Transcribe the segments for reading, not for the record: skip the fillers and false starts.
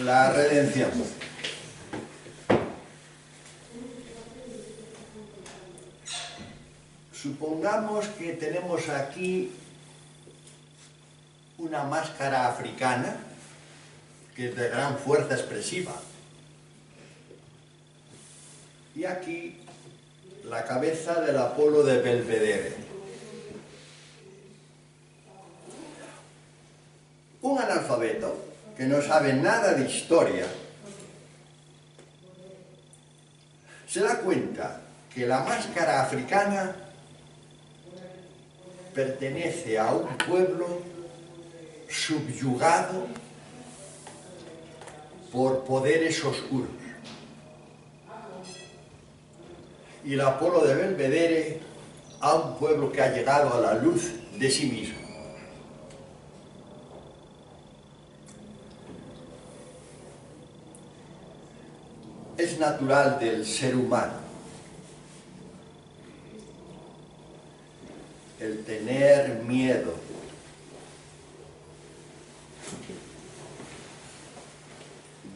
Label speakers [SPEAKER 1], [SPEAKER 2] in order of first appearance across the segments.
[SPEAKER 1] La redención. Supongamos que tenemos aquí una máscara africana que es de gran fuerza expresiva. Y aquí la cabeza del Apolo de Belvedere. Un analfabeto que no sabe nada de historia se da cuenta que la máscara africana pertenece a un pueblo subyugado por poderes oscuros. Y el Apolo de Belvedere a un pueblo que ha llegado a la luz de sí mismo. Es natural del ser humano el tener miedo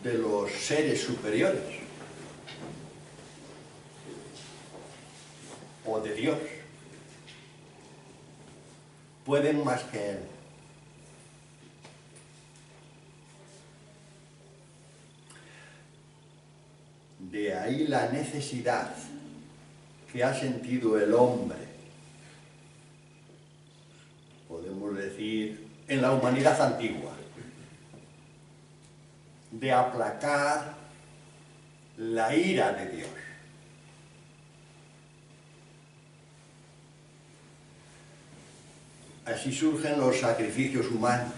[SPEAKER 1] de los seres superiores o de Dios. Pueden más que Él. De ahí la necesidad que ha sentido el hombre, podemos decir, en la humanidad antigua, de aplacar la ira de Dios. Así surgen los sacrificios humanos.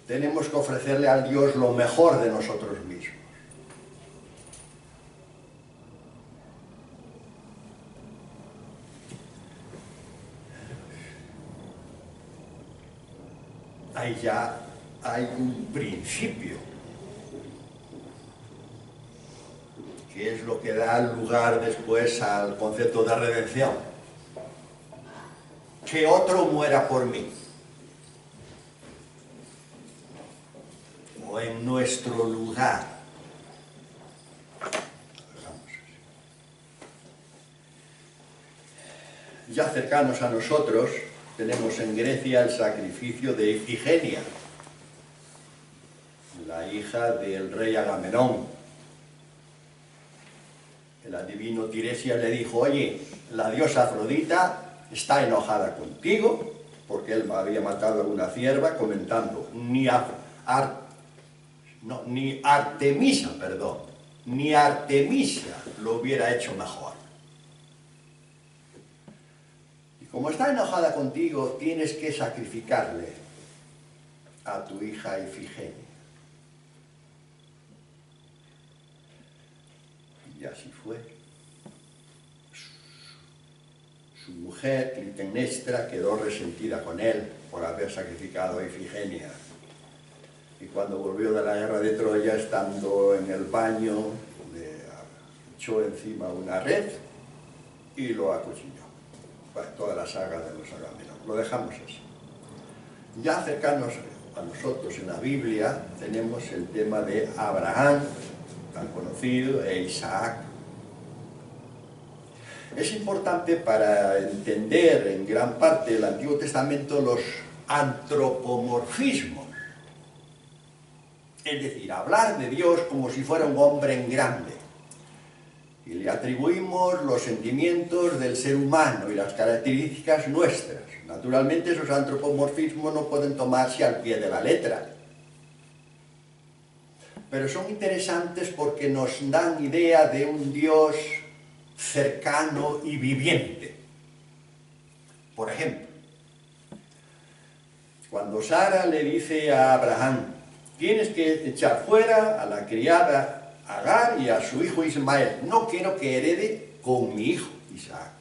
[SPEAKER 1] Tenemos que ofrecerle a Dios lo mejor de nosotros mismos. Ahí ya hay un principio, que es lo que da lugar después al concepto de redención. Que otro muera por mí. O en nuestro lugar. Ya cercanos a nosotros, tenemos en Grecia el sacrificio de Ifigenia, la hija del rey Agamenón. El adivino Tiresias le dijo: oye, la diosa Afrodita está enojada contigo porque él había matado a una cierva, comentando: ni Artemisa lo hubiera hecho mejor. Y como está enojada contigo, tienes que sacrificarle a tu hija Ifigenia. Y así fue. Su mujer, Clitemnestra, quedó resentida con él por haber sacrificado a Ifigenia. Y cuando volvió de la guerra de Troya, estando en el baño, le echó encima una red y lo acuchilló. Bueno, toda la saga de los Agamenón. Lo dejamos así. Ya cercanos a nosotros en la Biblia tenemos el tema de Abraham, tan conocido, e Isaac. Es importante para entender en gran parte del Antiguo Testamento los antropomorfismos. Es decir, hablar de Dios como si fuera un hombre en grande. Y le atribuimos los sentimientos del ser humano y las características nuestras. Naturalmente esos antropomorfismos no pueden tomarse al pie de la letra. Pero son interesantes porque nos dan idea de un Dios cercano y viviente. Por ejemplo, cuando Sara le dice a Abraham: tienes que echar fuera a la criada Agar y a su hijo Ismael, no quiero que herede con mi hijo Isaac.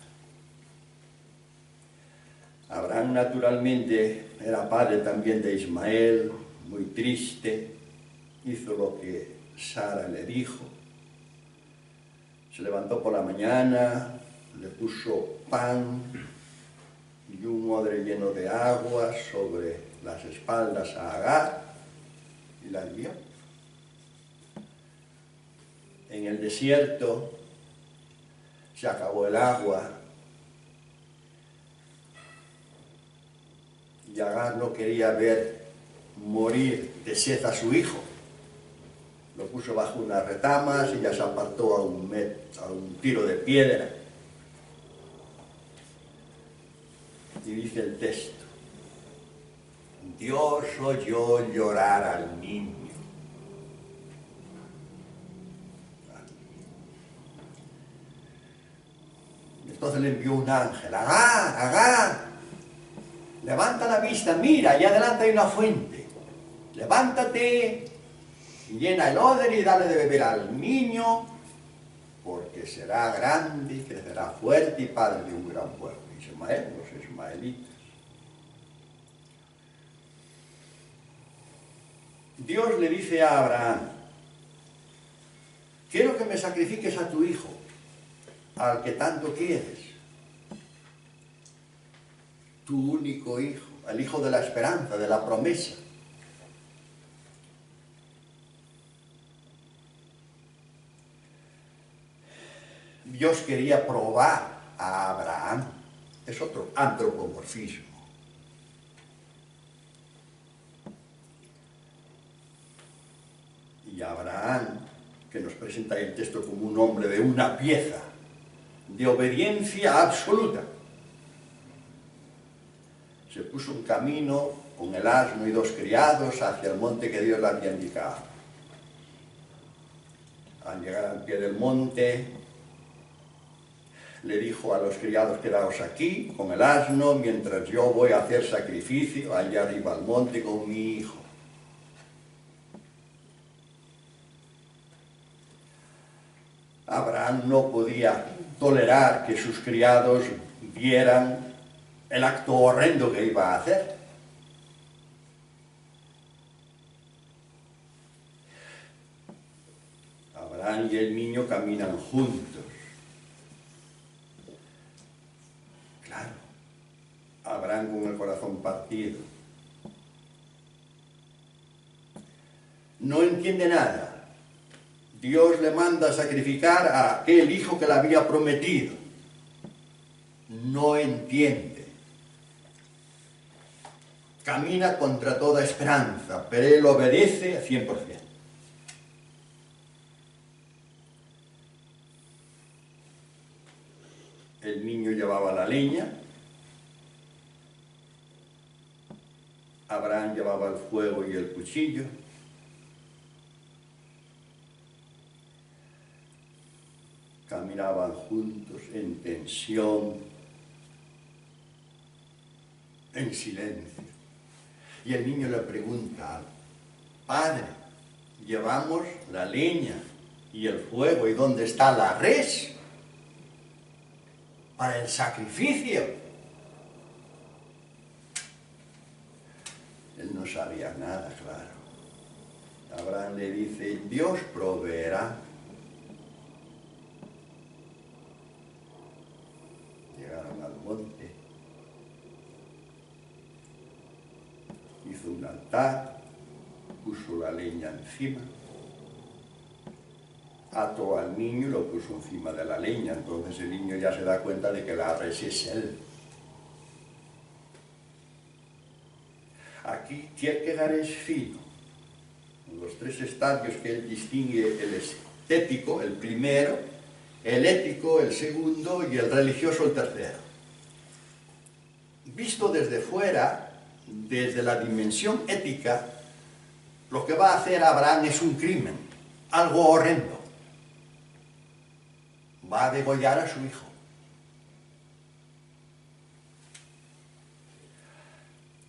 [SPEAKER 1] Abraham naturalmente era padre también de Ismael, muy triste, hizo lo que Sara le dijo. Se levantó por la mañana, le puso pan y un odre lleno de agua sobre las espaldas a Agar y la envió. En el desierto se acabó el agua y Agar no quería ver morir de sed a su hijo. Lo puso bajo unas retamas y ya se apartó a un tiro de piedra. Y dice el texto: Dios oyó llorar al niño. Entonces le envió un ángel: Agar, Agar, levanta la vista, mira, allá adelante hay una fuente. Levántate y llena el odre y dale de beber al niño, porque será grande y crecerá fuerte y padre de un gran pueblo. Ismael, los ismaelitas. Dios le dice a Abraham: quiero que me sacrifiques a tu hijo, al que tanto quieres, tu único hijo, el hijo de la esperanza, de la promesa. Dios quería probar a Abraham. Es otro antropomorfismo. Y Abraham, que nos presenta el texto como un hombre de una pieza, de obediencia absoluta, se puso en camino con el asno y 2 criados hacia el monte que Dios le había indicado. Al llegar al pie del monte, le dijo a los criados: quedaos aquí con el asno mientras yo voy a hacer sacrificio allá arriba al monte con mi hijo. Abraham no podía tolerar que sus criados vieran el acto horrendo que iba a hacer. Abraham y el niño caminan juntos. Claro, Abraham con el corazón partido. No entiende nada. Dios le manda a sacrificar a aquel hijo que le había prometido. No entiende. Camina contra toda esperanza, pero él obedece al 100%. El niño llevaba la leña, Abraham llevaba el fuego y el cuchillo. Caminaban juntos en tensión, en silencio. Y el niño le pregunta: padre, llevamos la leña y el fuego, ¿y dónde está la res para el sacrificio? Él no sabía nada, claro. Abraham le dice: Dios proveerá. Llegaron al monte, hizo un altar, puso la leña encima, ató al niño y lo puso encima de la leña. Entonces el niño ya se da cuenta de que la res es él. Aquí Kierkegaard es fino. Los 3 estadios que él distingue: el estético, el primero; el ético, el segundo; y el religioso, el tercero. Visto desde fuera, desde la dimensión ética, lo que va a hacer Abraham es un crimen, algo horrendo. Va a degollar a su hijo.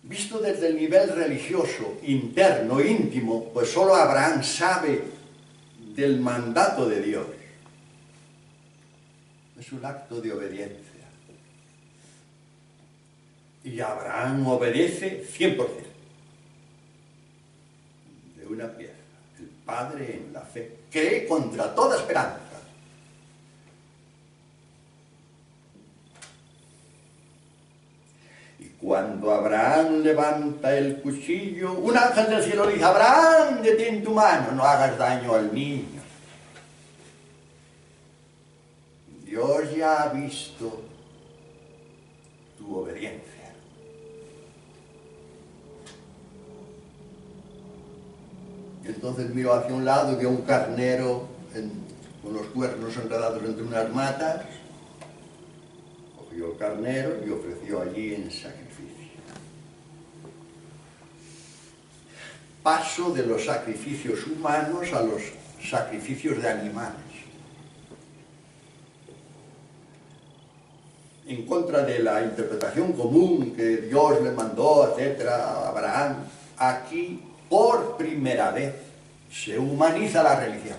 [SPEAKER 1] Visto desde el nivel religioso, interno, íntimo, pues solo Abraham sabe del mandato de Dios. Es un acto de obediencia. Y Abraham obedece 100%. De una pieza. El padre en la fe cree contra toda esperanza. Cuando Abraham levanta el cuchillo, un ángel del cielo dice: Abraham, detén tu mano, no hagas daño al niño. Dios ya ha visto tu obediencia. Entonces miró hacia un lado y vio un carnero con los cuernos enredados entre unas matas. Cogió el carnero y ofreció allí en sacrificio. Paso de los sacrificios humanos a los sacrificios de animales. En contra de la interpretación común que Dios le mandó, etcétera, a Abraham, aquí por primera vez se humaniza la religión.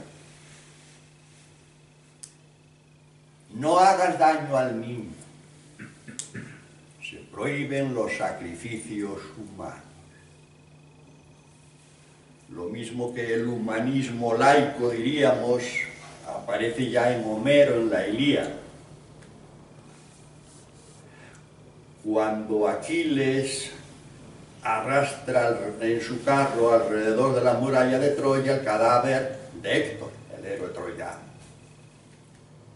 [SPEAKER 1] No hagas daño al niño. Se prohíben los sacrificios humanos. Lo mismo que el humanismo laico, diríamos, aparece ya en Homero, en la Ilíada. Cuando Aquiles arrastra en su carro alrededor de la muralla de Troya el cadáver de Héctor, el héroe troyano.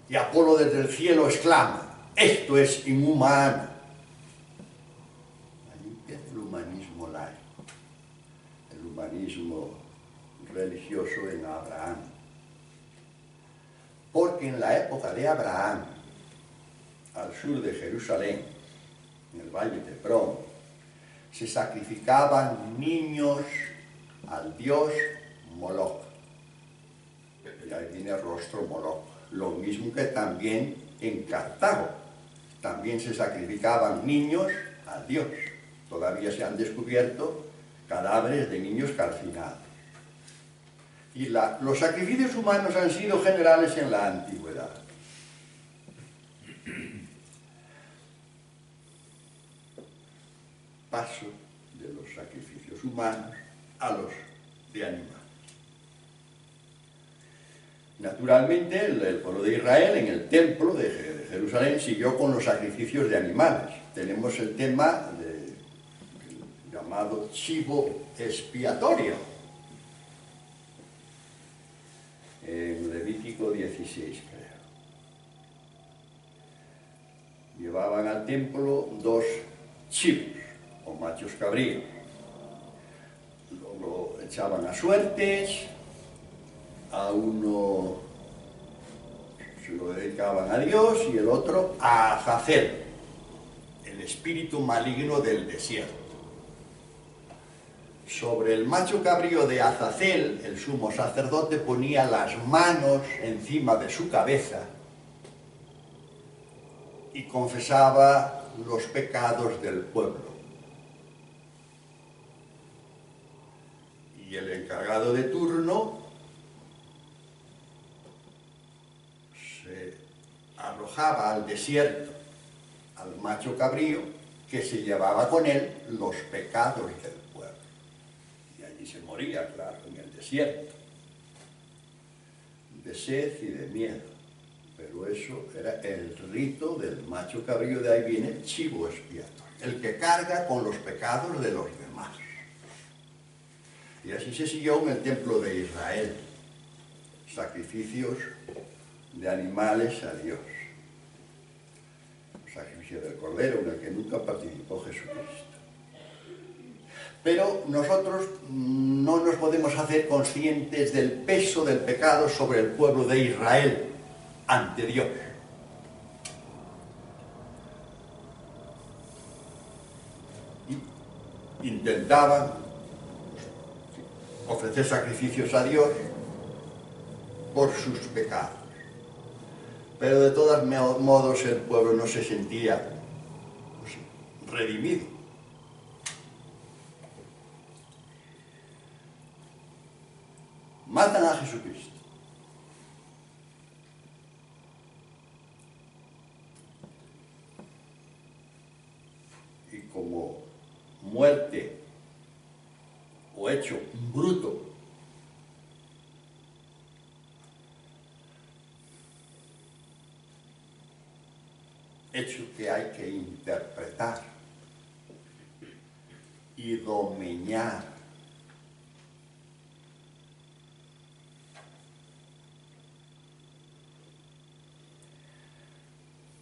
[SPEAKER 1] Y Apolo desde el cielo exclama: esto es inhumano. Allí empieza el humanismo laico, el humanismo religioso en Abraham. Porque en la época de Abraham, al sur de Jerusalén, en el valle de Hebrón, se sacrificaban niños al dios Moloch. Y ahí viene el rostro Moloch. Lo mismo que también en Cartago. También se sacrificaban niños al dios. Todavía se han descubierto cadáveres de niños calcinados. Y los sacrificios humanos han sido generales en la antigüedad. Paso de los sacrificios humanos a los de animales. Naturalmente, el pueblo de Israel en el templo de Jerusalén siguió con los sacrificios de animales. Tenemos el tema llamado chivo expiatorio, en Levítico 16, creo. Llevaban al templo 2 chivos, o machos cabríos. Lo echaban a suertes, a uno se lo dedicaban a Dios y el otro a Azazel, el espíritu maligno del desierto. Sobre el macho cabrío de Azazel, el sumo sacerdote ponía las manos encima de su cabeza y confesaba los pecados del pueblo. Y el encargado de turno se arrojaba al desierto al macho cabrío, que se llevaba con él los pecados del pueblo. Y allí se moría, claro, en el desierto, de sed y de miedo. Pero eso era el rito del macho cabrío, de ahí viene el chivo expiatorio, el que carga con los pecados de los demás. Y así se siguió en el templo de Israel, sacrificios de animales a Dios. El sacrificio del Cordero, en el que nunca participó Jesucristo. Pero nosotros no nos podemos hacer conscientes del peso del pecado sobre el pueblo de Israel ante Dios. Y intentaban ofrecer sacrificios a Dios por sus pecados. Pero de todos modos el pueblo no se sentía redimido. Matan a Jesucristo. Y como muerte o hecho bruto, hecho que hay que interpretar y domeñar.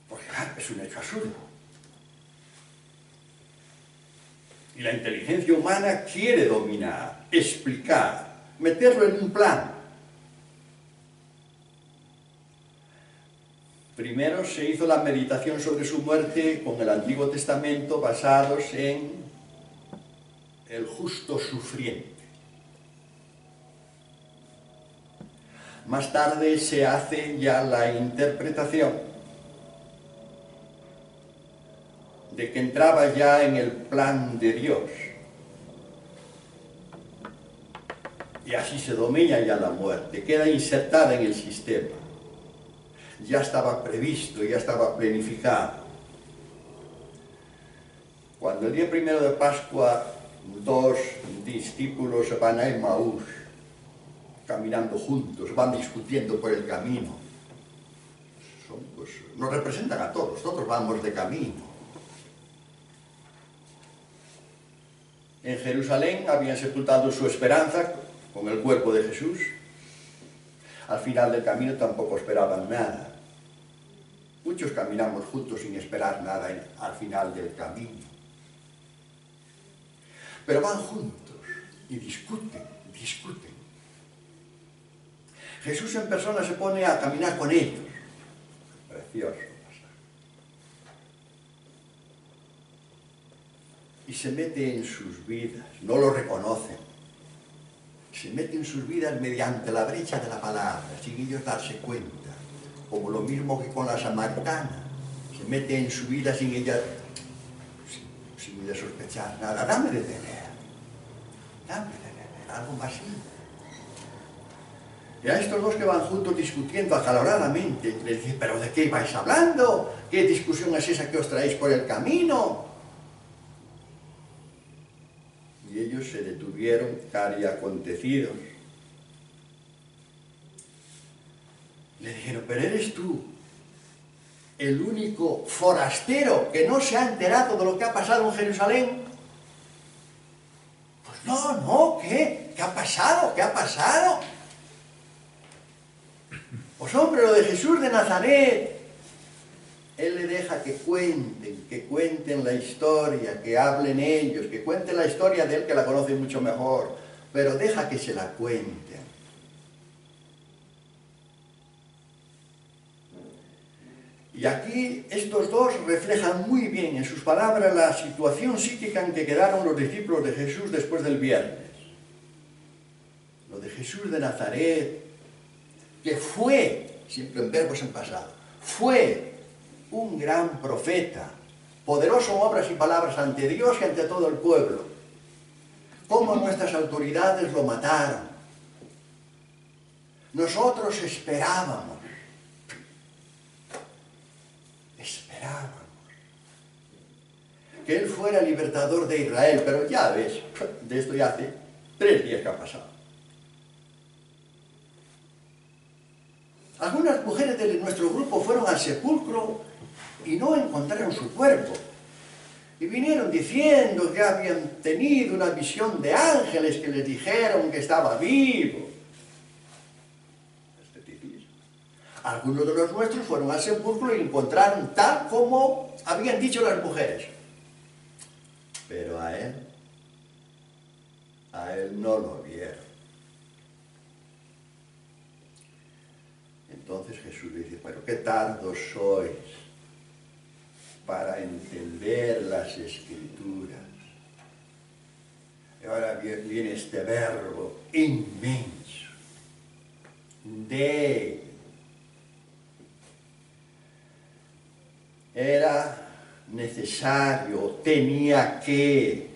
[SPEAKER 1] Porque claro, es un hecho absurdo. Y la inteligencia humana quiere dominar, explicar, meterlo en un plan. Primero se hizo la meditación sobre su muerte con el Antiguo Testamento basados en el justo sufriente. Más tarde se hace ya la interpretación de que entraba ya en el plan de Dios. Y así se domina ya la muerte, queda insertada en el sistema. Ya estaba previsto, ya estaba planificado. Cuando el día primero de Pascua, dos discípulos van a Emaús, caminando juntos, van discutiendo por el camino. Nos representan a todos, todos vamos de camino. En Jerusalén habían sepultado su esperanza con el cuerpo de Jesús. Al final del camino tampoco esperaban nada. Muchos caminamos juntos sin esperar nada al final del camino. Pero van juntos y discuten. Jesús en persona se pone a caminar con ellos. Precioso pasaje. Y se mete en sus vidas, no lo reconocen. Se mete en sus vidas mediante la brecha de la palabra, sin ellos darse cuenta. Como lo mismo que con la samaritana. Se mete en su vida sin ella sospechar nada. Dame de tener, algo más simple. Y a estos dos que van juntos discutiendo acaloradamente, les dice, ¿pero de qué vais hablando? ¿Qué discusión es esa que os traéis por el camino? Y ellos se detuvieron, cari acontecidos. Le dijeron, ¿pero eres tú el único forastero que no se ha enterado de lo que ha pasado en Jerusalén? Pues no, ¿qué? ¿Qué ha pasado? ¿Qué ha pasado? Pues hombre, lo de Jesús de Nazaret. Él le deja que cuenten la historia, que hablen ellos, que cuenten la historia de él que la conoce mucho mejor, pero deja que se la cuenten. Y aquí estos dos reflejan muy bien en sus palabras la situación psíquica en que quedaron los discípulos de Jesús después del viernes. Lo de Jesús de Nazaret, que fue, siempre en verbos en pasado, fue un gran profeta, poderoso en obras y palabras ante Dios y ante todo el pueblo. Cómo nuestras autoridades lo mataron. Nosotros esperábamos que él fuera libertador de Israel, pero ya ves, de esto ya hace 3 días que ha pasado. Algunas mujeres de nuestro grupo fueron al sepulcro y no encontraron su cuerpo. Y vinieron diciendo que habían tenido una visión de ángeles que les dijeron que estaba vivo. Algunos de los nuestros fueron al sepulcro y lo encontraron tal como habían dicho las mujeres. Pero a él no lo vieron. Entonces Jesús dice, pero qué tardos sois para entender las Escrituras. Y ahora viene este verbo inmenso, de. Era necesario, tenía que.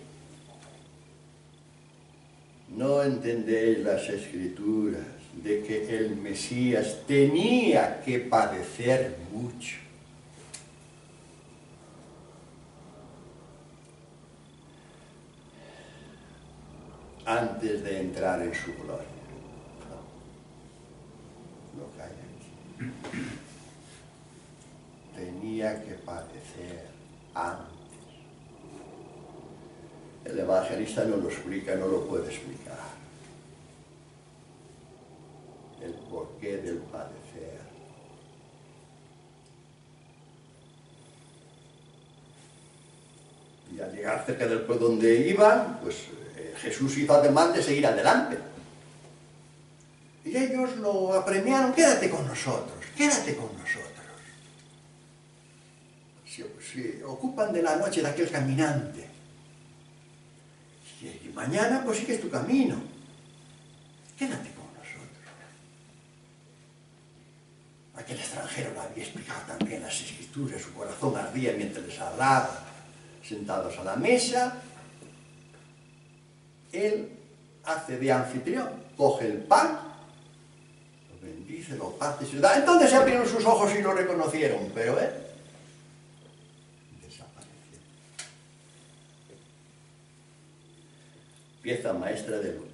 [SPEAKER 1] No entendéis las Escrituras de que el Mesías tenía que padecer mucho. Antes de entrar en su gloria. Lo que hay aquí. Tenía que padecer antes. El evangelista no lo explica, no lo puede explicar. El porqué del padecer. Y al llegar cerca del pueblo donde iban, pues Jesús hizo ademán de seguir adelante. Y ellos lo apremiaron: quédate con nosotros, quédate con nosotros. Se ocupan de la noche de aquel caminante. Y mañana pues sigues tu camino. Quédate con nosotros. Aquel extranjero lo había explicado también las Escrituras, su corazón ardía mientras les hablaba. Sentados a la mesa, él hace de anfitrión, coge el pan, lo bendice, lo parte y se lo da. Entonces se abrieron sus ojos y lo reconocieron, pero él desapareció. Pieza maestra de Lucas.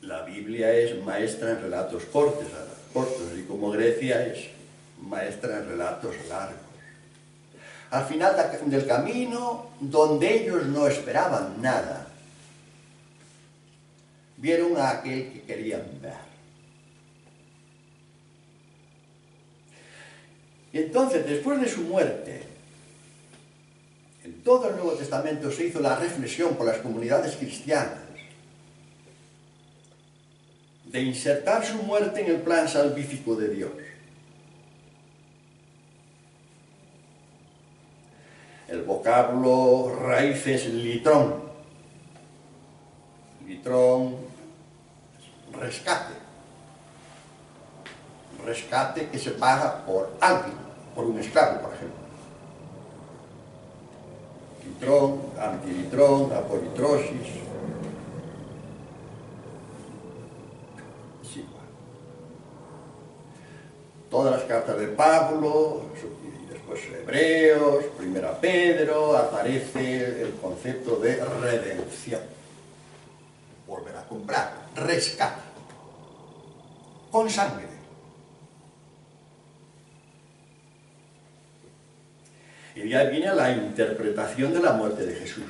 [SPEAKER 1] La Biblia es maestra en relatos cortos, y como Grecia es maestra en relatos largos. Al final del camino, donde ellos no esperaban nada, vieron a aquel que querían ver. Y entonces, después de su muerte, en todo el Nuevo Testamento se hizo la reflexión por las comunidades cristianas de insertar su muerte en el plan salvífico de Dios. El vocablo raíz es litrón. Litrón es rescate. Rescate que se paga por alguien, por un esclavo, por ejemplo. Litrón, antilitrón, apolitrosis. Es igual. Todas las cartas de Pablo, después Hebreos, Primera Pedro, aparece el concepto de redención. Volver a comprar, rescate, con sangre. Y ya viene la interpretación de la muerte de Jesús.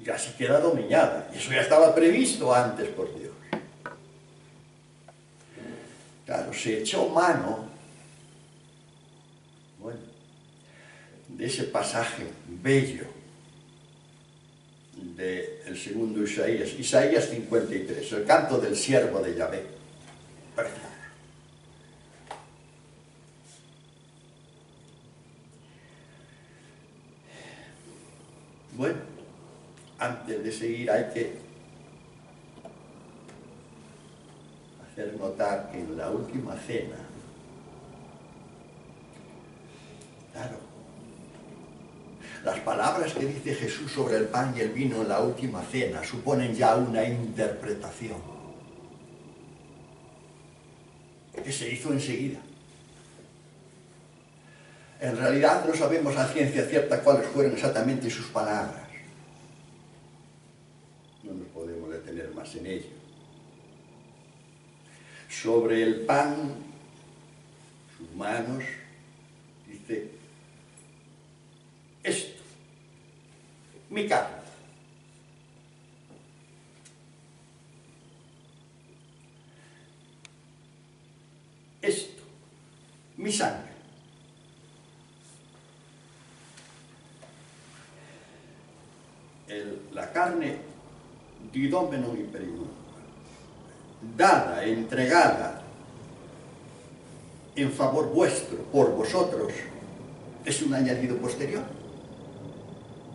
[SPEAKER 1] Ya se queda dominada, y eso ya estaba previsto antes por Dios. Claro, se echó mano, bueno, de ese pasaje bello del segundo Isaías, Isaías 53, el canto del siervo de Yahvé. Precioso. Bueno, antes de seguir hay que hacer notar que en la última cena, claro, las palabras que dice Jesús sobre el pan y el vino en la última cena suponen ya una interpretación que se hizo enseguida. En realidad no sabemos a ciencia cierta cuáles fueron exactamente sus palabras. No nos podemos detener más en ello. Sobre el pan, sus manos, dice: esto, mi carne. Esto, mi sangre. La carne, didomenum imperimum, dada, entregada en favor vuestro, por vosotros, es un añadido posterior.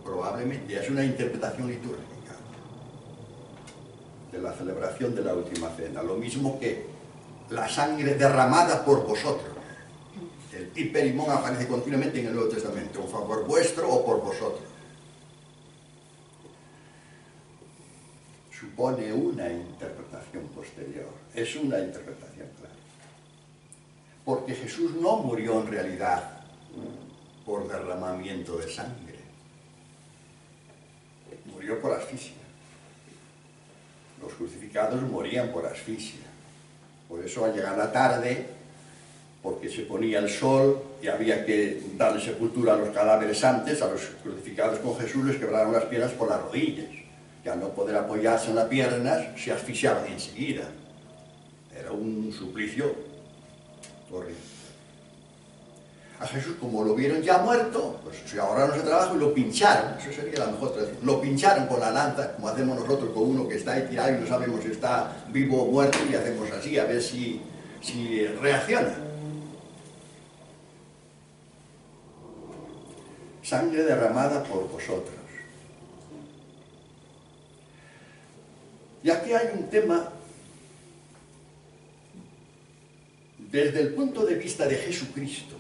[SPEAKER 1] Probablemente es una interpretación litúrgica de la celebración de la última cena, lo mismo que la sangre derramada por vosotros. El hiperimón aparece continuamente en el Nuevo Testamento, en favor vuestro o por vosotros. Supone una interpretación posterior, es una interpretación clara. Porque Jesús no murió en realidad por derramamiento de sangre, murió por asfixia. Los crucificados morían por asfixia. Por eso al llegar la tarde, porque se ponía el sol, y había que darle sepultura a los cadáveres antes, a los crucificados con Jesús les quebraron las piernas por las rodillas, que al no poder apoyarse en las piernas se asfixiaban enseguida. Era un suplicio horrible. A Jesús, como lo vieron ya muerto, pues se ahorraron ese trabajo y lo pincharon. Eso sería la mejor traducción. Lo pincharon con la lanza, como hacemos nosotros con uno que está ahí tirado y no sabemos si está vivo o muerto, y hacemos así, a ver si reacciona. Sangre derramada por vosotros. Y aquí hay un tema, desde el punto de vista de Jesucristo,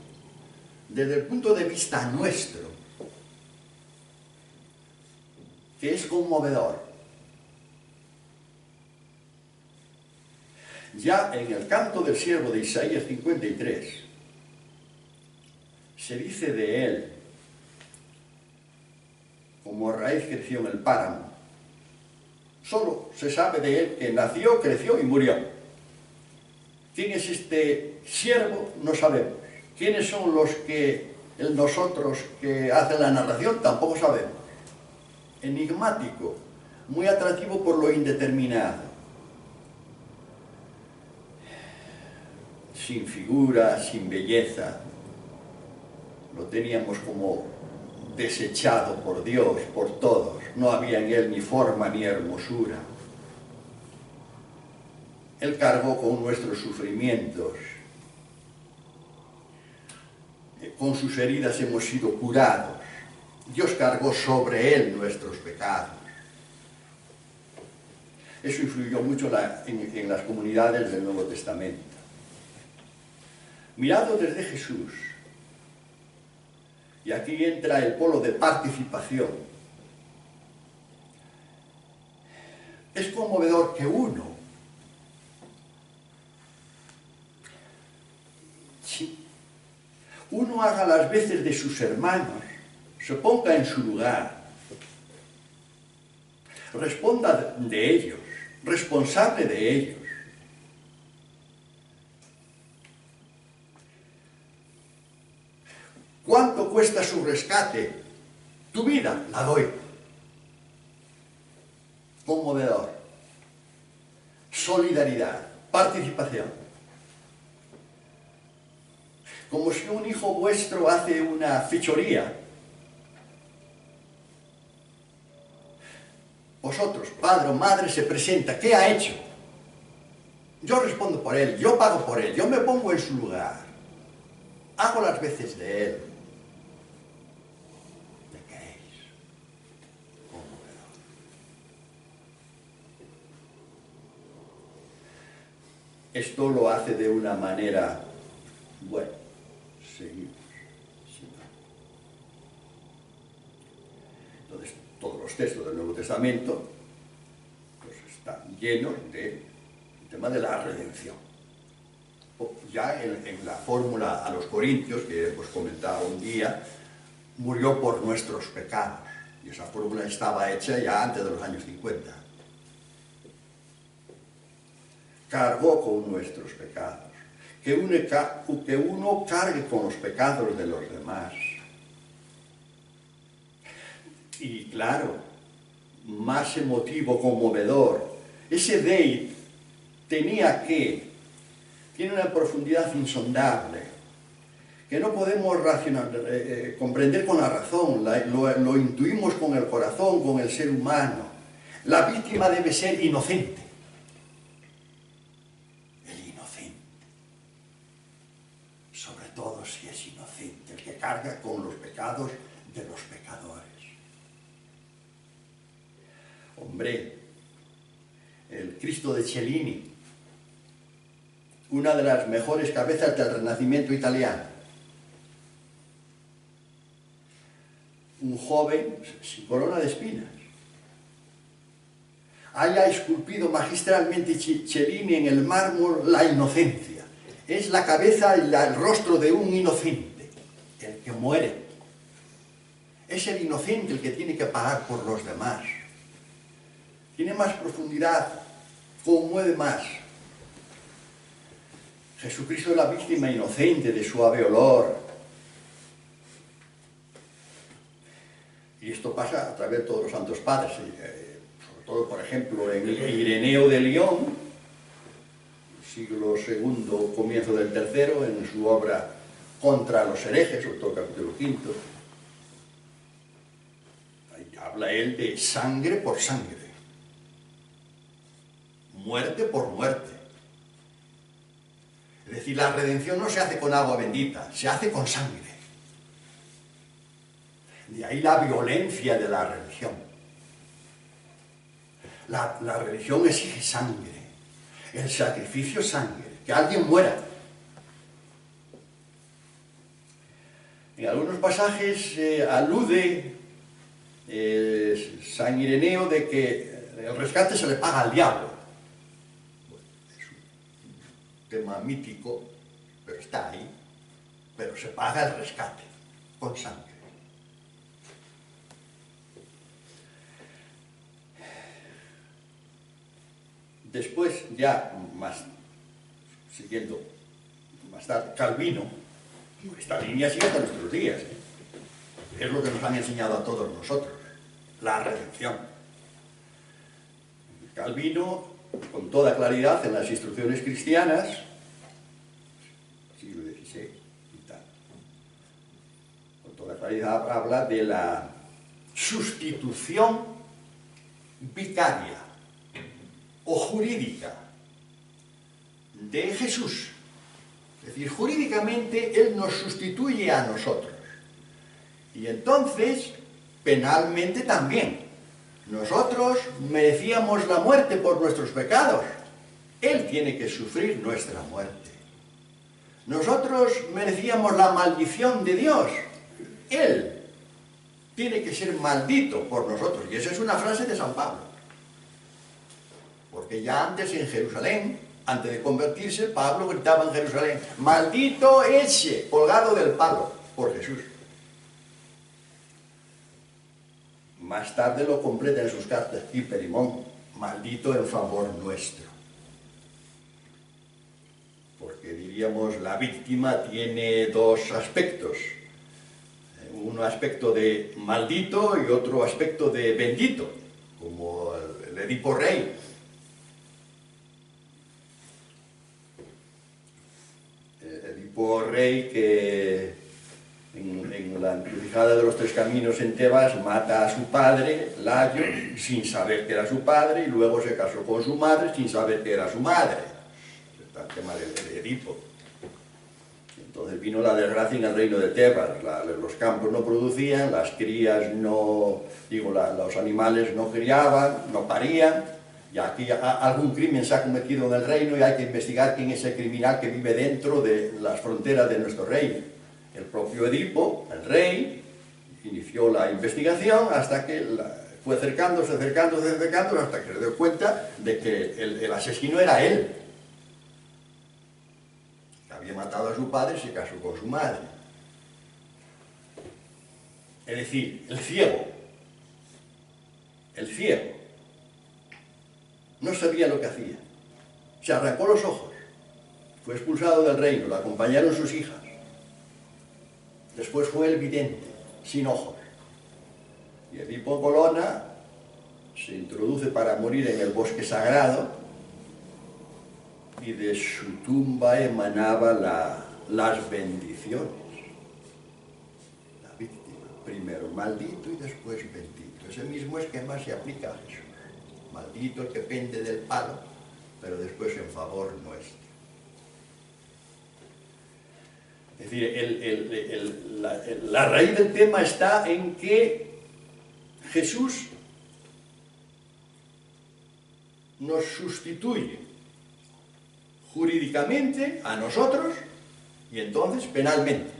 [SPEAKER 1] desde el punto de vista nuestro, que es conmovedor. Ya en el canto del siervo de Isaías 53, se dice de él, como raíz creció en el páramo. Solo se sabe de él que nació, creció y murió. ¿Quién es este siervo? No sabemos. ¿Quiénes son nosotros que hacen la narración? Tampoco sabemos. Enigmático, muy atractivo por lo indeterminado. Sin figura, sin belleza. Lo teníamos como desechado por Dios, por todos. No había en él ni forma ni hermosura. Él cargó con nuestros sufrimientos. Con sus heridas hemos sido curados. Dios cargó sobre él nuestros pecados. Eso influyó mucho en las comunidades del Nuevo Testamento. Mirado desde Jesús, y aquí entra el polo de participación, es conmovedor que uno haga las veces de sus hermanos, se ponga en su lugar, responda de ellos, responsable de ellos. ¿Cuánto cuesta su rescate? Tu vida, la doy. Conmovedor. Solidaridad, participación. Como si un hijo vuestro hace una fechoría. Vosotros, padre o madre, se presenta. ¿Qué ha hecho? Yo respondo por él, yo pago por él, yo me pongo en su lugar. Hago las veces de él. ¿De qué es? Conmovedor. Esto lo hace de una manera, bueno, seguimos. Entonces, todos los textos del Nuevo Testamento pues, están llenos del tema de la redención. Ya en la fórmula a los Corintios, que hemos comentado un día, murió por nuestros pecados. Y esa fórmula estaba hecha ya antes de los años 50. Cargó con nuestros pecados. Que uno cargue con los pecados de los demás. Y claro, más emotivo, conmovedor, ese Dei tiene una profundidad insondable, que no podemos comprender con la razón, lo intuimos con el corazón, con el ser humano. La víctima debe ser inocente. El inocente. Sobre todo si es inocente, el que carga con los pecados de los pecadores. Hombre, el Cristo de Cellini, una de las mejores cabezas del Renacimiento italiano. Un joven sin corona de espinas. Haya esculpido magistralmente Cellini en el mármol la inocencia. Es la cabeza y el rostro de un inocente, el que muere. Es el inocente el que tiene que pagar por los demás. Tiene más profundidad, conmueve más. Jesucristo es la víctima inocente de suave olor, Y esto pasa a través de todos los santos padres, sobre todo, por ejemplo, en Ireneo de Lyon, siglo II, comienzo del tercero, en su obra Contra los herejes, sobre todo capítulo V, ahí habla él de sangre por sangre, muerte por muerte. Es decir, la redención no se hace con agua bendita, se hace con sangre. De ahí la violencia de la religión. La religión exige sangre, el sacrificio es sangre, que alguien muera. En algunos pasajes alude San Ireneo de que el rescate se le paga al diablo. Bueno, es un tema mítico, pero está ahí. Pero se paga el rescate con sangre. Después, ya más, siguiendo más tarde, Calvino, esta línea sigue hasta nuestros días, es lo que nos han enseñado a todos nosotros, la redención. Calvino, con toda claridad en las instrucciones cristianas, siglo XVI y tal, con toda claridad habla de la sustitución vicaria o jurídica de Jesús. Es decir, jurídicamente Él nos sustituye a nosotros. Y entonces, penalmente también. Nosotros merecíamos la muerte por nuestros pecados. Él tiene que sufrir nuestra muerte. Nosotros merecíamos la maldición de Dios. Él tiene que ser maldito por nosotros. Y esa es una frase de San Pablo. Porque ya antes en Jerusalén, antes de convertirse, Pablo gritaba en Jerusalén: maldito ese colgado del palo por Jesús. Más tarde lo completa en sus cartas Hiperimón: maldito en favor nuestro. Porque diríamos, la víctima tiene dos aspectos. Un aspecto de maldito y otro aspecto de bendito, como el Edipo Rey. Edipo Rey que en la encrucijada de los tres caminos en Tebas mata a su padre, Layo, sin saber que era su padre, y luego se casó con su madre sin saber que era su madre. Está el tema de Edipo. Entonces vino la desgracia en el reino de Tebas. Los campos no producían, las crías no, los animales no criaban, no parían, y aquí algún crimen se ha cometido en el reino y hay que investigar quién es el criminal que vive dentro de las fronteras de nuestro reino. El propio Edipo, el rey, inició la investigación hasta que fue acercándose, hasta que se dio cuenta de que el asesino era él. Que había matado a su padre y se casó con su madre. Es decir, el ciego, no sabía lo que hacía. Se arrancó los ojos, fue expulsado del reino, lo acompañaron sus hijas. Después fue el vidente, sin ojos. Y Edipo Colonna se introduce para morir en el bosque sagrado y de su tumba emanaba las bendiciones. La víctima, primero maldito y después bendito. Ese mismo esquema se aplica a Jesús. Maldito el que pende del palo, pero después en favor nuestro. Es decir, la raíz del tema está en que Jesús nos sustituye jurídicamente a nosotros y entonces penalmente.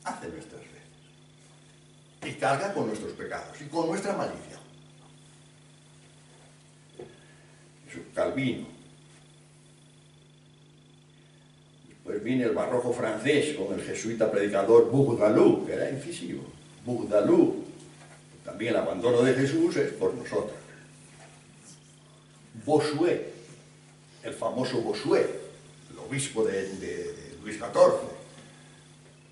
[SPEAKER 1] Hace nuestras veces y carga con nuestros pecados y con nuestra maldición. Eso, Calvino. Pues viene el barroco francés con el jesuita predicador Bourdaloue, que era incisivo. Bourdaloue, también el abandono de Jesús es por nosotros. Bossuet, el famoso Bossuet, el obispo de Luis XIV,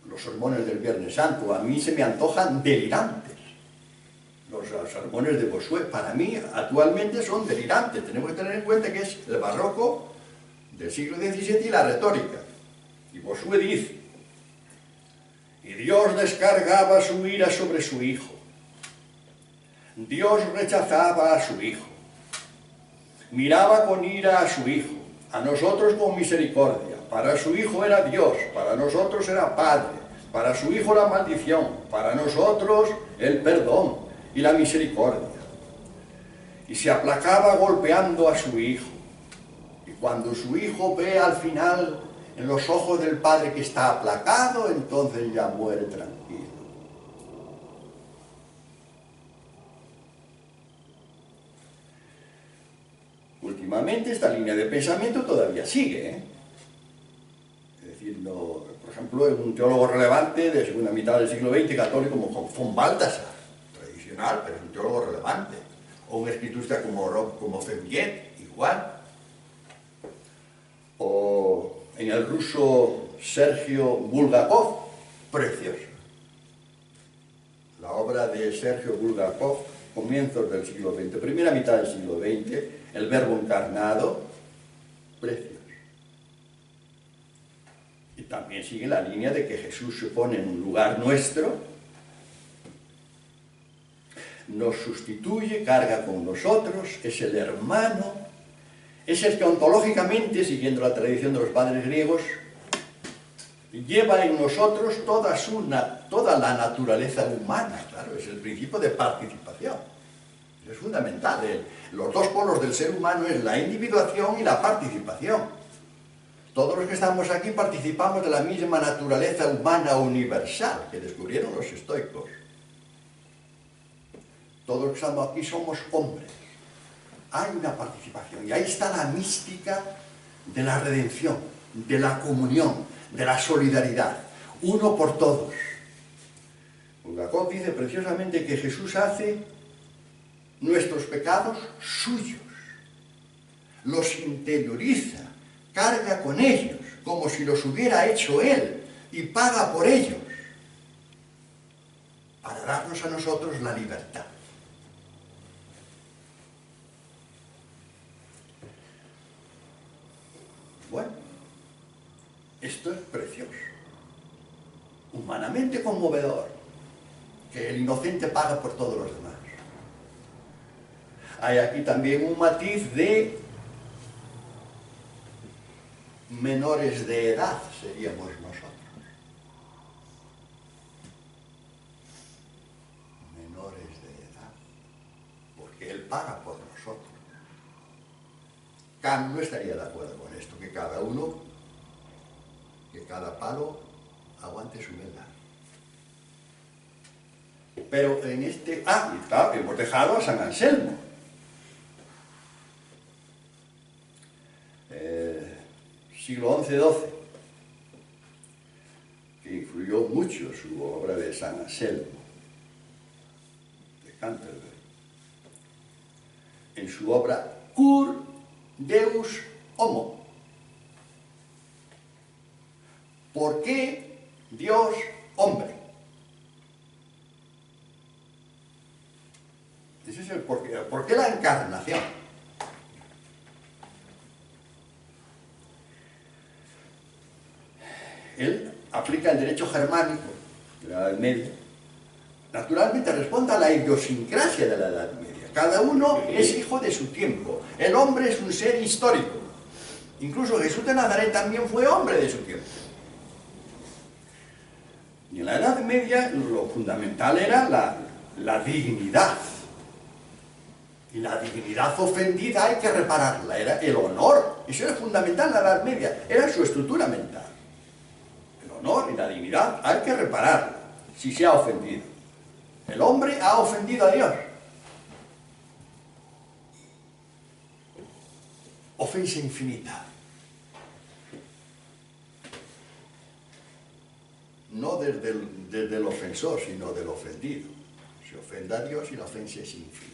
[SPEAKER 1] los sermones del Viernes Santo, a mí se me antojan delirantes. Los sermones de Bossuet, para mí, actualmente son delirantes. Tenemos que tener en cuenta que es el barroco del siglo XVII y la retórica. Y Bossuet dice: y Dios descargaba su ira sobre su Hijo. Dios rechazaba a su Hijo. Miraba con ira a su Hijo, a nosotros con misericordia. Para su Hijo era Dios, para nosotros era Padre, para su Hijo la maldición, para nosotros el perdón y la misericordia. Y se aplacaba golpeando a su Hijo. Y cuando su Hijo ve al final en los ojos del Padre que está aplacado, entonces ya muere tranquilo. Últimamente esta línea de pensamiento todavía sigue, ¿eh? Es decir, no, por ejemplo, un teólogo relevante de segunda mitad del siglo XX, católico, como von Balthasar, tradicional, pero es un teólogo relevante, o un escriturista como Feuillet, igual, o en el ruso Sergio Bulgakov, precioso. La obra de Sergio Bulgakov, comienzos del siglo XX, primera mitad del siglo XX, el Verbo encarnado, precioso. Y también sigue la línea de que Jesús se pone en un lugar nuestro, nos sustituye, carga con nosotros, es el hermano, es el que ontológicamente, siguiendo la tradición de los padres griegos, lleva en nosotros toda la naturaleza humana. Claro, es el principio de participación. Es fundamental. Los dos polos del ser humano es la individuación y la participación. Todos los que estamos aquí participamos de la misma naturaleza humana universal que descubrieron los estoicos. Todos los que estamos aquí somos hombres. Hay una participación y ahí está la mística de la redención, de la comunión, de la solidaridad, uno por todos. Bulgakov dice preciosamente que Jesús hace nuestros pecados suyos, los interioriza, carga con ellos, como si los hubiera hecho Él, y paga por ellos, para darnos a nosotros la libertad. Bueno, esto es precioso, humanamente conmovedor, que el inocente paga por todos los demás. Hay aquí también un matiz de menores de edad, seríamos nosotros. Menores de edad, porque Él paga por nosotros. Kant no estaría de acuerdo con esto, que cada uno, que cada palo aguante su vela. Pero en este... y claro, hemos dejado a San Anselmo. Siglo XI-XII, que influyó mucho su obra de San Anselmo, de Canterbury, en su obra Cur Deus Homo. ¿Por qué Dios hombre? Ese es el porqué. ¿Por qué la encarnación? Él aplica el derecho germánico de la Edad Media. Naturalmente responde a la idiosincrasia de la Edad Media. Cada uno es hijo de su tiempo. El hombre es un ser histórico. Incluso Jesús de Nazaret también fue hombre de su tiempo. Y en la Edad Media lo fundamental era la dignidad. Y la dignidad ofendida hay que repararla. Era el honor. Eso era fundamental en la Edad Media. Era su estructura mental. El honor y la dignidad hay que repararla si se ha ofendido. El hombre ha ofendido a Dios. Ofensa infinita. No desde el ofensor, sino del ofendido. Se ofende a Dios y la ofensa es infinita.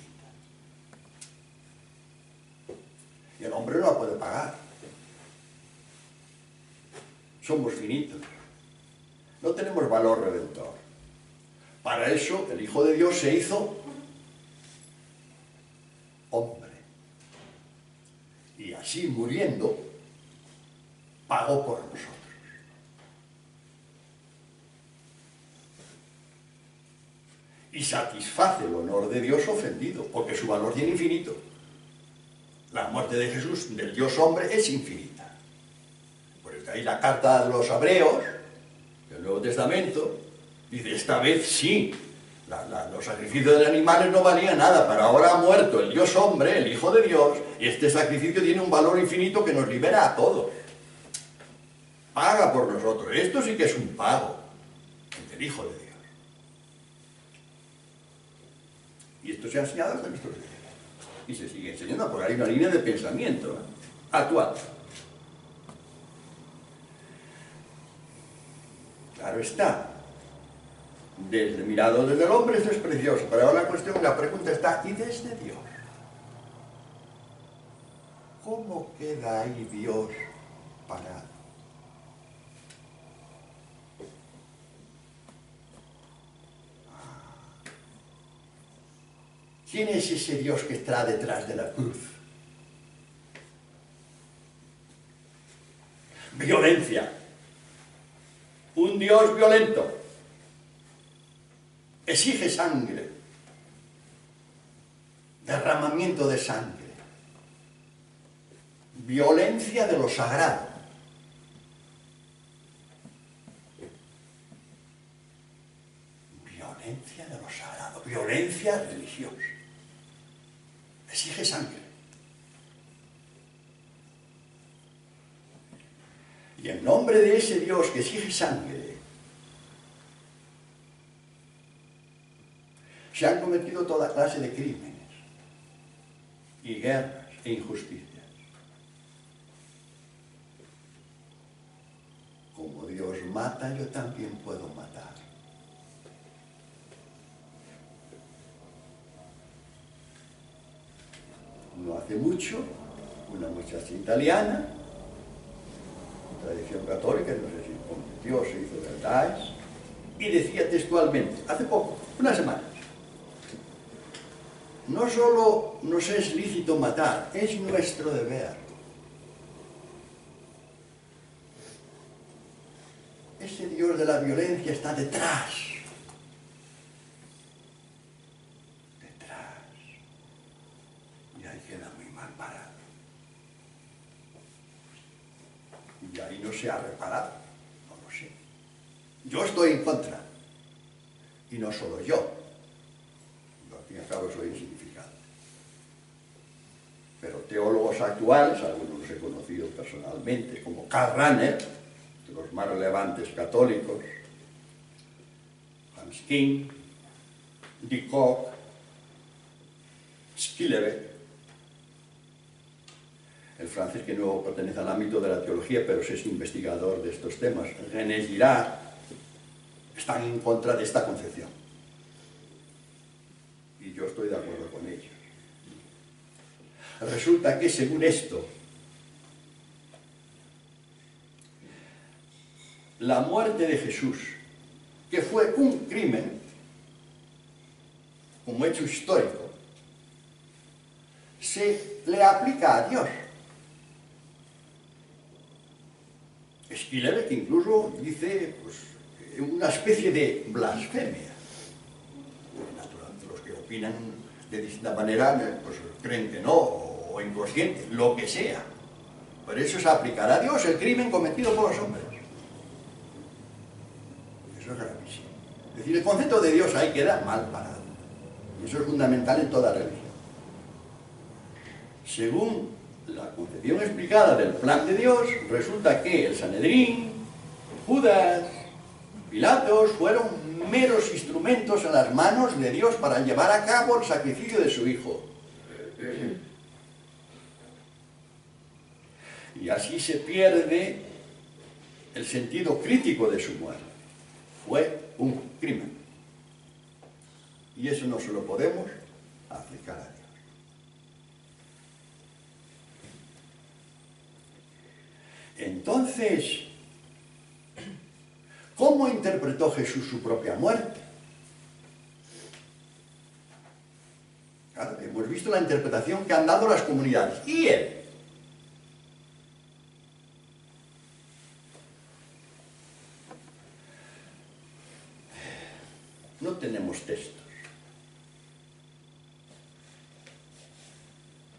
[SPEAKER 1] Y el hombre no la puede pagar. Somos finitos. No tenemos valor redentor. Para eso el Hijo de Dios se hizo hombre. Y así muriendo, pagó por nosotros. Y satisface el honor de Dios ofendido, porque su valor tiene infinito. La muerte de Jesús, del Dios hombre, es infinita. Por eso ahí la carta de los Hebreos, del Nuevo Testamento, dice, esta vez sí, los sacrificios de animales no valían nada, pero ahora ha muerto el Dios hombre, el Hijo de Dios, y este sacrificio tiene un valor infinito que nos libera a todos. Paga por nosotros. Esto sí que es un pago del Hijo de Dios. Y esto se ha enseñado hasta nuestros días. Y se sigue enseñando, porque hay una línea de pensamiento actual. Claro está. Mirado desde el hombre esto es precioso, pero ahora la pregunta está, ¿y desde Dios? ¿Cómo queda ahí Dios parado? ¿Quién es ese Dios que está detrás de la cruz? Violencia. Un Dios violento. Exige sangre. Derramamiento de sangre. Violencia de lo sagrado. Violencia de lo sagrado. Violencia religiosa. Exige sangre. Y en nombre de ese Dios que exige sangre, se han cometido toda clase de crímenes y guerras e injusticias. Como Dios mata, yo también puedo matar. No hace mucho, una muchacha italiana, tradición católica, no sé si convirtió, se hizo del Daesh, y decía textualmente, hace poco, unas semanas, no solo nos es lícito matar, es nuestro deber. Ese Dios de la violencia está detrás. Detrás. Y ahí queda muy mal parado. Y ahí no se ha reparado. No lo sé. Yo estoy en contra. Y no solo yo. Al fin y al cabo soy insignificante. Pero teólogos actuales, algunos los he conocido personalmente, como Karl Rahner, de los más relevantes católicos, Hans King, de Kock, Schillebeck, el francés que no pertenece al ámbito de la teología, pero sí es investigador de estos temas, René Girard, están en contra de esta concepción. Y yo estoy de acuerdo con ellos. Resulta que, según esto, la muerte de Jesús, que fue un crimen, como hecho histórico, se le aplica a Dios. Schillebeck incluso dice pues, una especie de blasfemia. Naturalmente, los que opinan de distinta manera pues, creen que no, o inconsciente, lo que sea. Por eso se aplicará a Dios el crimen cometido por los hombres. Eso es gravísimo. Es decir, el concepto de Dios ahí queda mal parado. Y eso es fundamental en toda religión. Según la concepción explicada del plan de Dios, resulta que el Sanedrín, Judas, Pilatos fueron meros instrumentos en las manos de Dios para llevar a cabo el sacrificio de su Hijo. Y así se pierde el sentido crítico de su muerte. Fue un crimen. Y eso no se lo podemos aplicar a Dios. Entonces, ¿cómo ¿cómo interpretó Jesús su propia muerte? Claro, hemos visto la interpretación que han dado las comunidades. ¿Y él? No tenemos textos.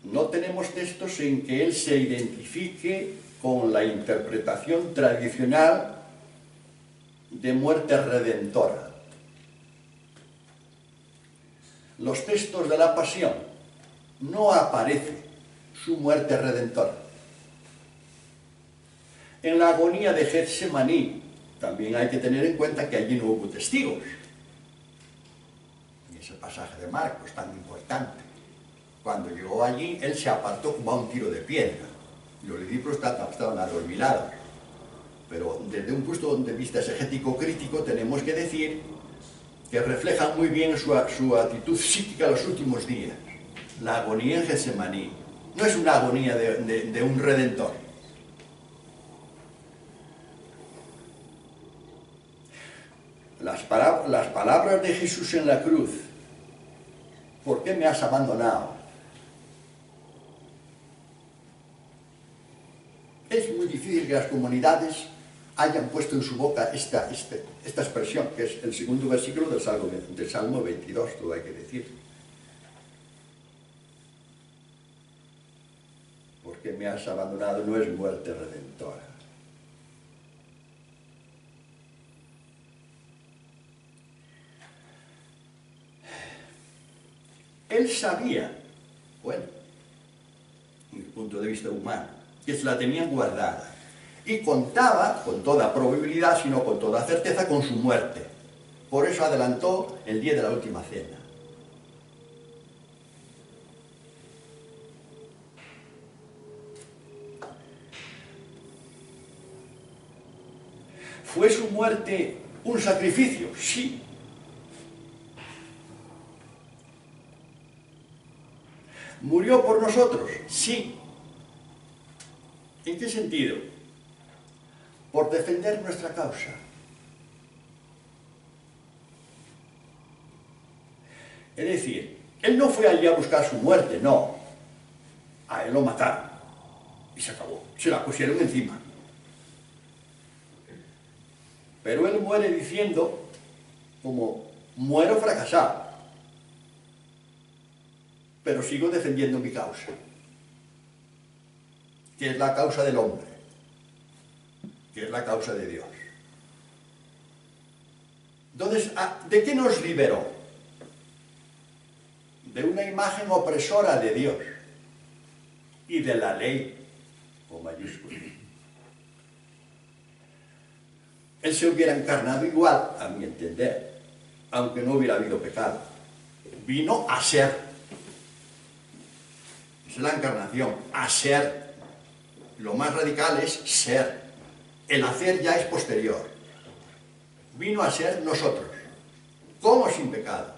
[SPEAKER 1] No tenemos textos en que él se identifique con la interpretación tradicional de muerte redentora. Los textos de la Pasión no aparece su muerte redentora. En la agonía de Getsemaní también hay que tener en cuenta que allí no hubo testigos. En ese pasaje de Marcos tan importante. Cuando llegó allí, él se apartó como a un tiro de piedra. Los discípulos estaban adormilados. Pero desde un punto de vista exegético crítico tenemos que decir que refleja muy bien su actitud psíquica en los últimos días. La agonía en Getsemaní no es una agonía de un redentor. Las palabras de Jesús en la cruz: ¿por qué me has abandonado? Es muy difícil que las comunidades hayan puesto en su boca esta expresión, que es el segundo versículo del Salmo 22, todo hay que decir. ¿Por qué me has abandonado? No es muerte redentora. Él sabía, bueno, desde el punto de vista humano, que se la tenían guardada y contaba, con toda probabilidad, sino con toda certeza, con su muerte. Por eso adelantó el día de la última cena. ¿Fue su muerte un sacrificio? Sí. ¿Murió por nosotros? Sí. ¿En qué sentido? Por defender nuestra causa. Es decir, él no fue allí a buscar su muerte, no. A él lo mataron. Y se acabó. Se la pusieron encima. Pero él muere diciendo, como, muero fracasado, pero sigo defendiendo mi causa, que es la causa del hombre, que es la causa de Dios. Entonces, ¿de qué nos liberó? De una imagen opresora de Dios y de la ley, con mayúscula. Él se hubiera encarnado igual, a mi entender, aunque no hubiera habido pecado. Vino a ser. Es la encarnación, a ser. Lo más radical es ser. El hacer ya es posterior. Vino a ser nosotros, como sin pecado.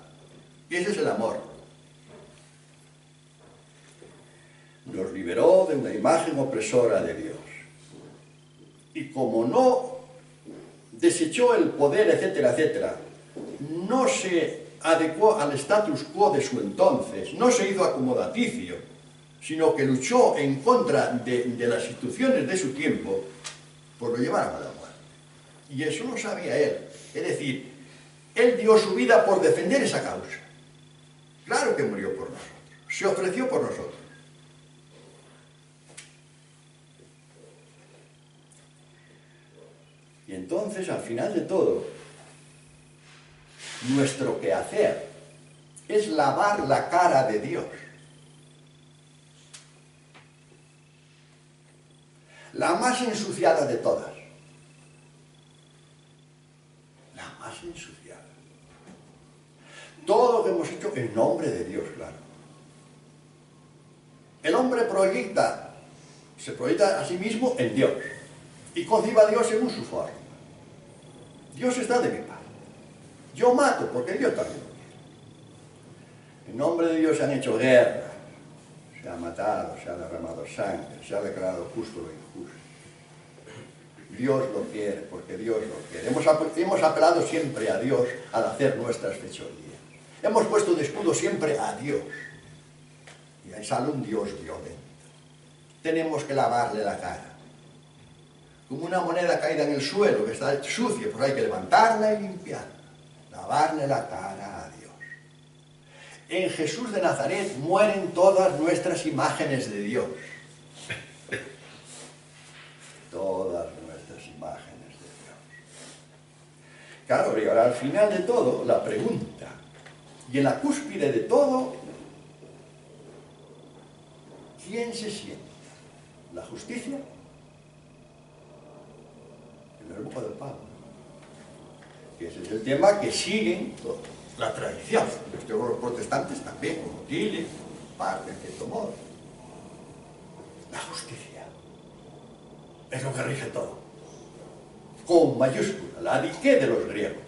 [SPEAKER 1] Y ese es el amor. Nos liberó de una imagen opresora de Dios. Y como no desechó el poder, etcétera, etcétera, no se adecuó al status quo de su entonces, no se hizo acomodaticio, sino que luchó en contra de las instituciones de su tiempo, pues lo llevaron a la muerte. Y eso lo sabía él. Es decir, él dio su vida por defender esa causa. Claro que murió por nosotros, se ofreció por nosotros. Y entonces, al final de todo, nuestro quehacer es lavar la cara de Dios. La más ensuciada de todas. La más ensuciada. Todo lo que hemos hecho en nombre de Dios, claro. El hombre se proyecta a sí mismo en Dios y concibe a Dios según su forma. Dios está de mi parte. Yo mato porque Dios también lo quiere. En nombre de Dios se han hecho guerras, se ha matado, se ha derramado sangre, se ha declarado justo lo injusto. Dios lo quiere, porque Dios lo quiere. Hemos apelado siempre a Dios al hacer nuestras fechorías. Hemos puesto de escudo siempre a Dios. Y ahí sale un Dios violento. Tenemos que lavarle la cara. Como una moneda caída en el suelo que está sucia, pues hay que levantarla y limpiarla. Lavarle la cara a Dios. En Jesús de Nazaret mueren todas nuestras imágenes de Dios. Todas nuestras imágenes de Dios. Claro, y ahora al final de todo, la pregunta, y en la cúspide de todo, ¿quién se sienta? ¿La justicia? El verbo del Pablo. Que ese es el tema que siguen la tradición. Los protestantes también, como Tillich, parte en cierto modo. La justicia es lo que rige todo. Con mayúscula, la dique de los griegos.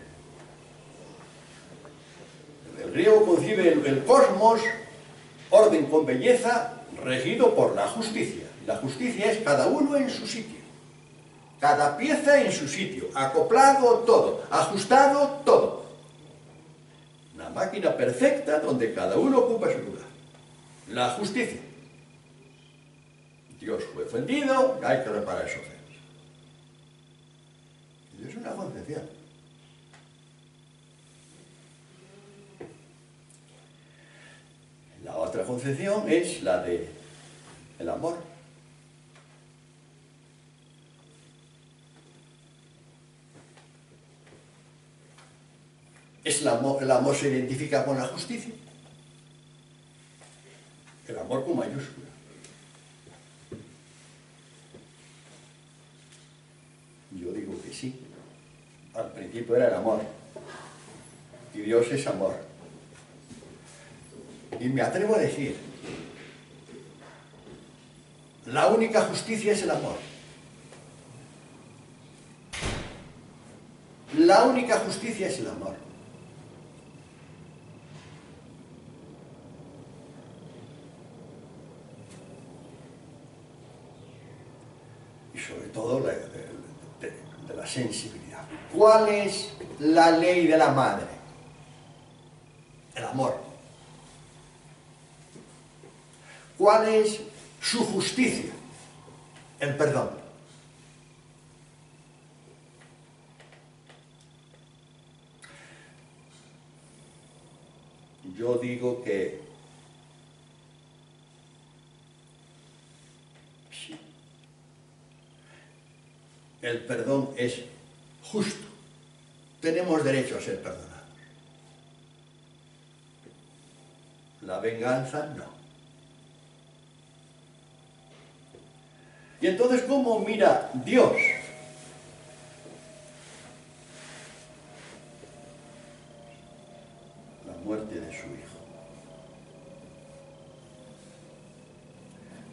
[SPEAKER 1] El griego concibe el cosmos, orden con belleza, regido por la justicia. Y la justicia es cada uno en su sitio. Cada pieza en su sitio. Acoplado todo. Ajustado todo. Una máquina perfecta donde cada uno ocupa su lugar. La justicia. Dios fue ofendido, hay que reparar esa ofensa. Y es una concepción. La otra concepción es la de el amor. El amor se identifica con la justicia. El amor con mayúscula. Yo digo que sí. Al principio era el amor. Y Dios es amor. Y me atrevo a decir, la única justicia es el amor. La única justicia es el amor. Y sobre todo de la sensibilidad. ¿Cuál es la ley de la madre? El amor. ¿Cuál es su justicia? El perdón. Yo digo que sí. El perdón es justo. Tenemos derecho a ser perdonados. La venganza, no. Y entonces, ¿cómo mira Dios? La muerte de su Hijo.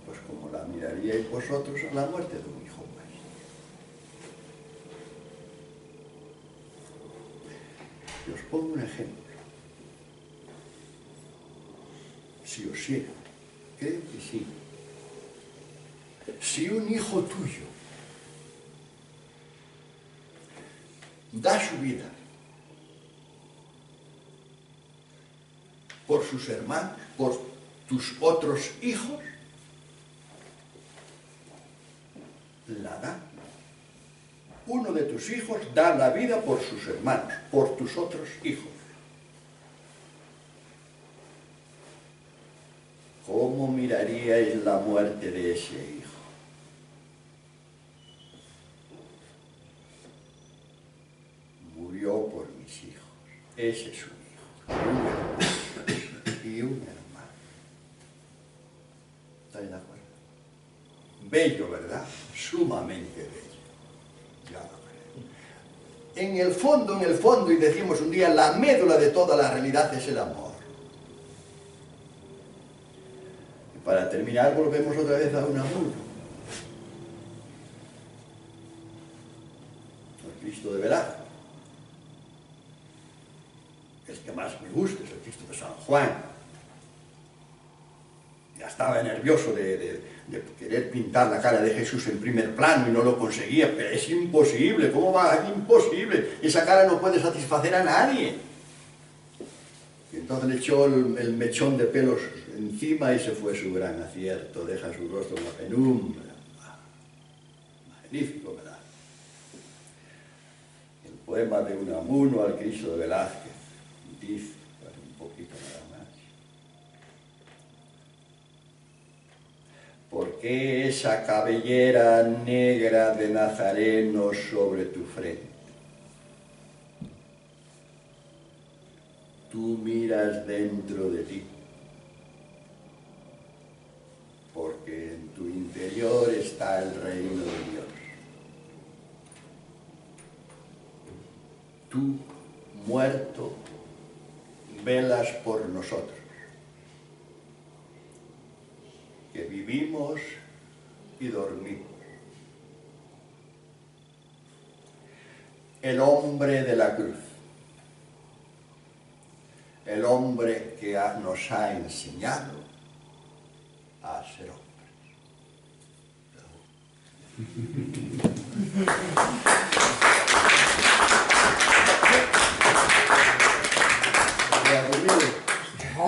[SPEAKER 1] Pues como la miraríais vosotros a la muerte de un hijo vuestro. Y os pongo un ejemplo. Si os llega, creo que sí. Si un hijo tuyo da su vida por sus hermanos, por tus otros hijos, la da. Uno de tus hijos da la vida por sus hermanos, por tus otros hijos. ¿Cómo miraríais la muerte de ese hijo? Murió por mis hijos. Ese es un hijo. Y un hermano. ¿Estáis de acuerdo? Bello, ¿verdad? Sumamente bello. Ya lo creo. En el fondo, y decimos un día, la médula de toda la realidad es el amor. Y para terminar, volvemos otra vez a Unamuno. El Cristo de Velázquez. El que más me gusta es el Cristo de San Juan. Ya estaba nervioso de de querer pintar la cara de Jesús en primer plano y no lo conseguía, pero es imposible, ¿cómo va? Es imposible, esa cara no puede satisfacer a nadie. Y entonces le echó el mechón de pelos encima y se fue su gran acierto, deja su rostro en la penumbra. Magnífico, ¿verdad? El poema de Unamuno al Cristo de Velázquez dice, bueno, un poquito nada más. ¿Por qué esa cabellera negra de nazareno sobre tu frente? Tú miras dentro de ti, porque en tu interior está el reino de Dios. Tú, muerto, velas por nosotros, que vivimos y dormimos. El hombre de la cruz, el hombre que nos ha enseñado a ser hombres. ¿Se ha aburrido?
[SPEAKER 2] No,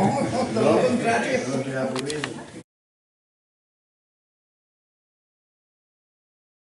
[SPEAKER 2] todo lo contrario.
[SPEAKER 1] No se ha aburrido.